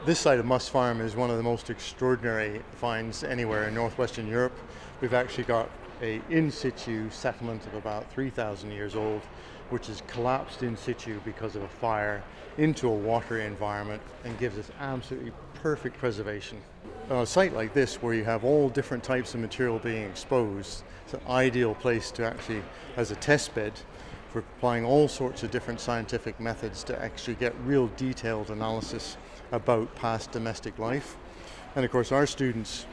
This site of Must Farm is one of the most extraordinary finds anywhere in northwestern Europe. We've actually got a in situ settlement of about 3,000 years old, which has collapsed in situ because of a fire into a watery environment and gives us absolutely perfect preservation. On a site like this, where you have all different types of material being exposed, it's an ideal place to actually, as a test bed, for applying all sorts of different scientific methods to actually get real detailed analysis about past domestic life. And of course our students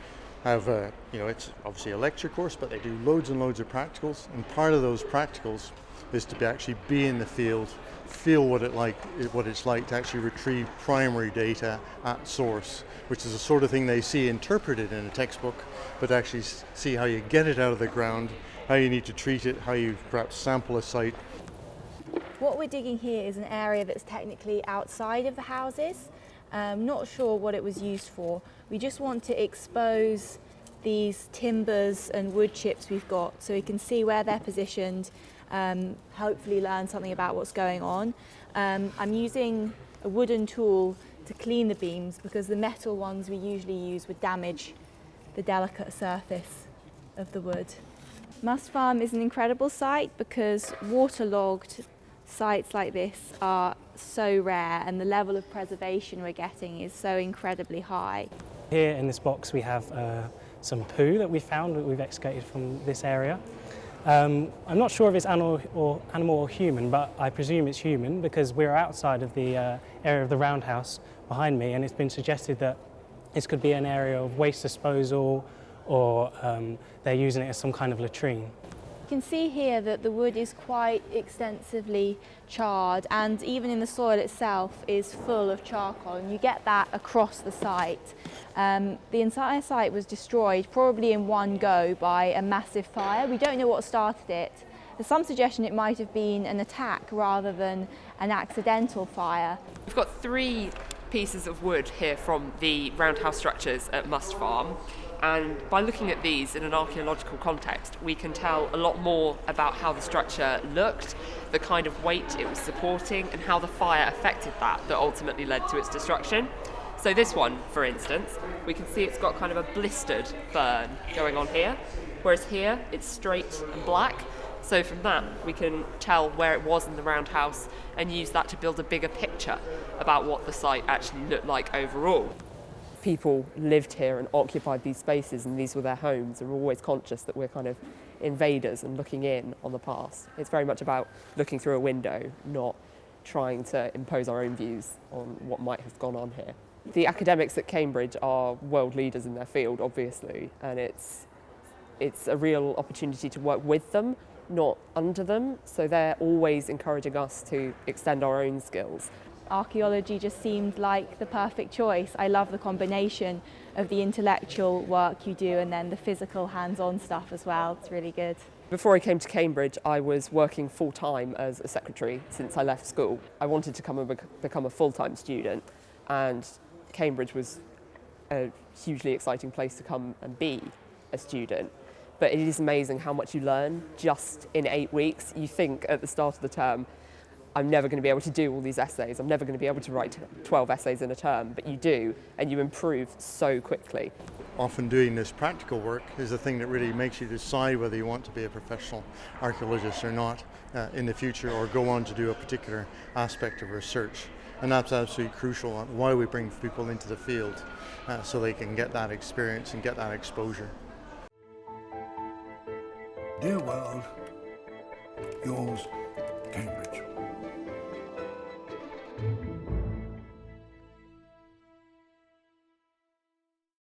have, it's obviously a lecture course, but they do loads and loads of practicals, and part of those practicals is to actually be in the field, feel what it's like to actually retrieve primary data at source, which is the sort of thing they see interpreted in a textbook, but actually see how you get it out of the ground, how you need to treat it, how you perhaps sample a site. What we're digging here is an area that's technically outside of the houses. Not sure what it was used for. We just want to expose these timbers and wood chips we've got so we can see where they're positioned, hopefully learn something about what's going on. I'm using a wooden tool to clean the beams because the metal ones we usually use would damage the delicate surface of the wood. Must Farm is an incredible site because waterlogged sites like this are so rare and the level of preservation we're getting is so incredibly high. Here in this box we have some poo that we found that we've excavated from this area. I'm not sure if it's animal or human, but I presume it's human because we're outside of the area of the roundhouse behind me, and it's been suggested that this could be an area of waste disposal or they're using it as some kind of latrine. You can see here that the wood is quite extensively charred, and even in the soil itself is full of charcoal, and you get that across the site. The entire site was destroyed probably in one go by a massive fire. We don't know what started it. There's some suggestion it might have been an attack rather than an accidental fire. We've got 3 pieces of wood here from the roundhouse structures at Must Farm. And by looking at these in an archaeological context, we can tell a lot more about how the structure looked, the kind of weight it was supporting, and how the fire affected that ultimately led to its destruction. So this one, for instance, we can see it's got kind of a blistered burn going on here, whereas here it's straight and black. So from that, we can tell where it was in the roundhouse and use that to build a bigger picture about what the site actually looked like overall. People lived here and occupied these spaces, and these were their homes, and we're always conscious that we're kind of invaders and looking in on the past. It's very much about looking through a window, not trying to impose our own views on what might have gone on here. The academics at Cambridge are world leaders in their field, obviously, and it's a real opportunity to work with them, not under them, so they're always encouraging us to extend our own skills. Archaeology just seemed like the perfect choice. I love the combination of the intellectual work you do and then the physical hands-on stuff as well. It's really good. Before I came to Cambridge, I was working full-time as a secretary since I left school. I wanted to come and become a full-time student, and Cambridge was a hugely exciting place to come and be a student. But it is amazing how much you learn just in 8 weeks. You think at the start of the term, I'm never going to be able to do all these essays, I'm never going to be able to write 12 essays in a term, but you do, and you improve so quickly. Often doing this practical work is the thing that really makes you decide whether you want to be a professional archaeologist or not in the future, or go on to do a particular aspect of research. And that's absolutely crucial, why we bring people into the field, so they can get that experience and get that exposure. Dear world, yours